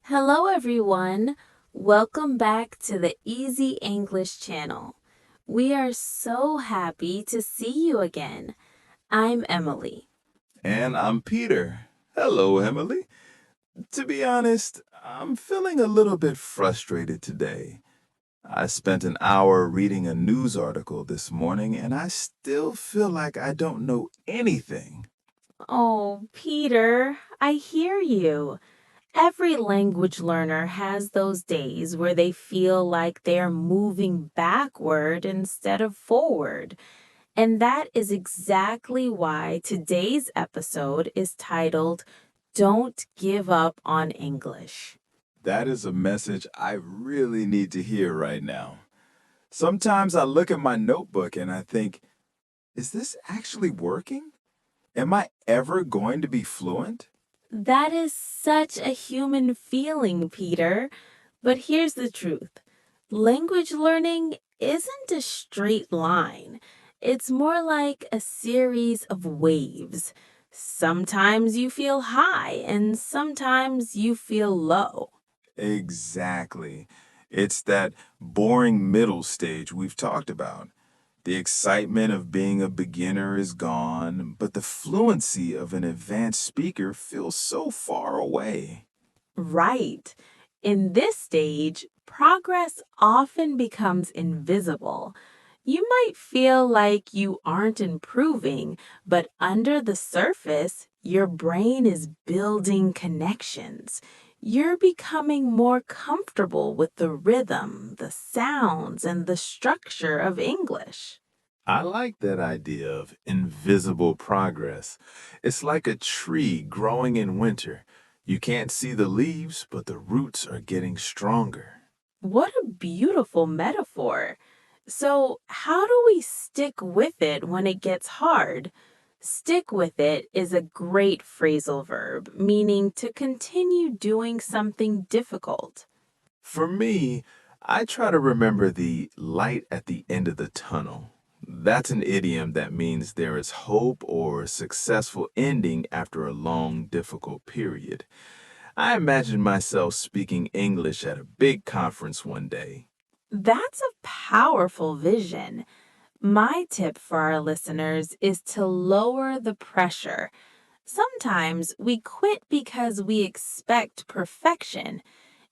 Hello, everyone. Welcome back to the Easy English channel. We are so happy to see you again. I'm Emily. And I'm Peter. Hello, Emily. To be honest, I'm feeling a little bit frustrated today. I spent an hour reading a news article this morning, and I still feel like I don't know anything. Oh, Peter, I hear you. Every language learner has those days where they feel like they're moving backward instead of forward. And that is exactly why today's episode is titled, Don't Give Up on English. That is a message I really need to hear right now. Sometimes I look at my notebook and I think, is this actually working? Am I ever going to be fluent? That is such a human feeling, Peter. But here's the truth. Language learning isn't a straight line. It's more like a series of waves. Sometimes you feel high and sometimes you feel low. Exactly. It's that boring middle stage we've talked about. The excitement of being a beginner is gone, but the fluency of an advanced speaker feels so far away. Right. In this stage, progress often becomes invisible. You might feel like you aren't improving, but under the surface, your brain is building connections. You're becoming more comfortable with the rhythm, the sounds, and the structure of English. I like that idea of invisible progress. It's like a tree growing in winter. You can't see the leaves, but the roots are getting stronger. What a beautiful metaphor. So, how do we stick with it when it gets hard? Stick with it is a great phrasal verb, meaning to continue doing something difficult. For me, I try to remember the light at the end of the tunnel. That's an idiom that means there is hope or a successful ending after a long, difficult period. I imagine myself speaking English at a big conference one day. That's a powerful vision. My tip for our listeners is to lower the pressure. Sometimes we quit because we expect perfection.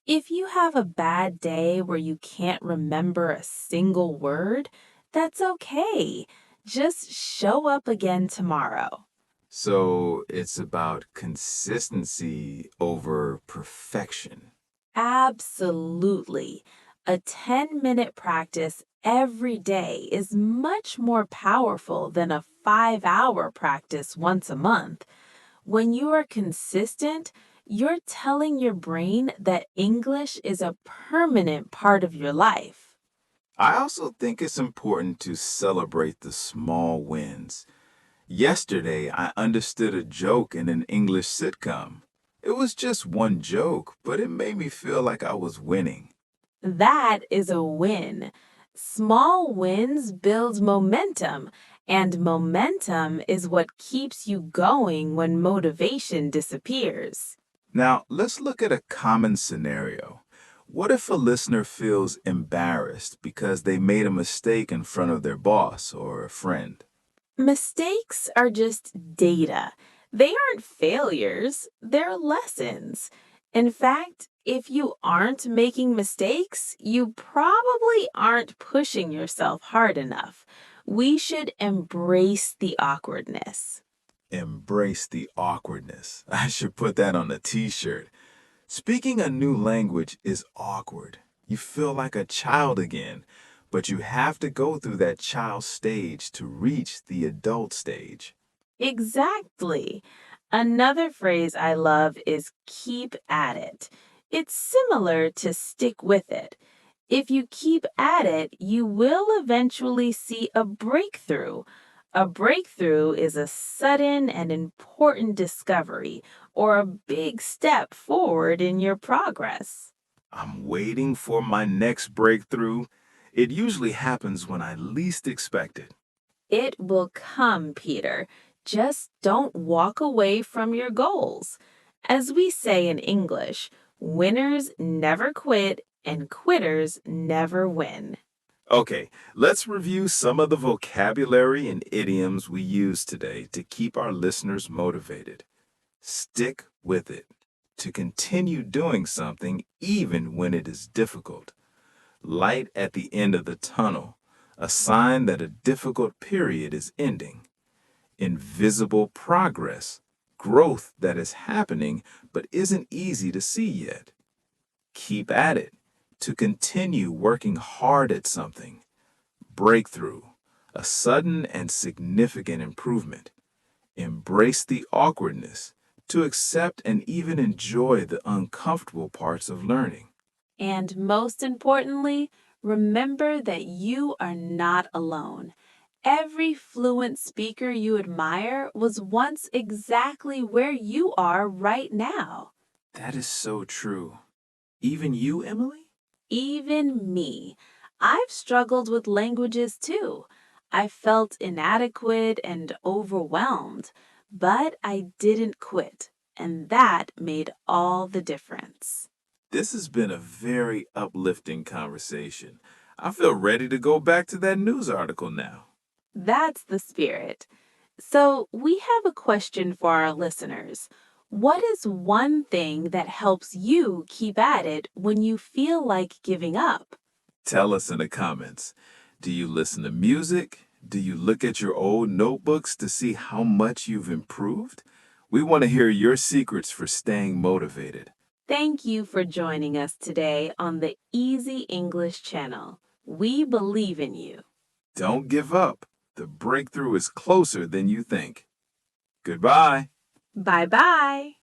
If you have a bad day where you can't remember a single word, that's okay. Just show up again tomorrow. So it's about consistency over perfection. Absolutely. A 10-minute practice every day is much more powerful than a 5-hour practice once a month. When you are consistent, you're telling your brain that English is a permanent part of your life. I also think it's important to celebrate the small wins. Yesterday, I understood a joke in an English sitcom. It was just one joke, but it made me feel like I was winning. That is a win. Small wins build momentum, and momentum is what keeps you going when motivation disappears. Now, let's look at a common scenario. What if a listener feels embarrassed because they made a mistake in front of their boss or a friend? Mistakes are just data. They aren't failures, they're lessons. In fact, if you aren't making mistakes, you probably aren't pushing yourself hard enough. We should embrace the awkwardness. Embrace the awkwardness. I should put that on a t-shirt. Speaking a new language is awkward. You feel like a child again, but you have to go through that child stage to reach the adult stage. Exactly. Another phrase I love is keep at it. It's similar to stick with it. If you keep at it, you will eventually see a breakthrough. A breakthrough is a sudden and important discovery or a big step forward in your progress. I'm waiting for my next breakthrough. It usually happens when I least expect it. It will come, Peter. Just don't walk away from your goals. As we say in English, Winners never quit, and quitters never win. Okay, let's review some of the vocabulary and idioms we use today to keep our listeners motivated. Stick with it. To continue doing something even when it is difficult. Light at the end of the tunnel, a sign that a difficult period is ending. Invisible progress, growth that is happening but isn't easy to see yet. Keep at it. To continue working hard at something. Breakthrough, a sudden and significant improvement. Embrace the awkwardness, to accept and even enjoy the uncomfortable parts of learning. And most importantly, remember that you are not alone. Every fluent speaker you admire was once exactly where you are right now. That is so true. Even you, Emily? Even me. I've struggled with languages too. I felt inadequate and overwhelmed, but I didn't quit, and that made all the difference. This has been a very uplifting conversation. I feel ready to go back to that news article now. That's the spirit. So, we have a question for our listeners. What is one thing that helps you keep at it when you feel like giving up? Tell us in the comments. Do you listen to music? Do you look at your old notebooks to see how much you've improved? We want to hear your secrets for staying motivated. Thank you for joining us today on the Easy English channel. We believe in you. Don't give up. The breakthrough is closer than you think. Goodbye. Bye-bye.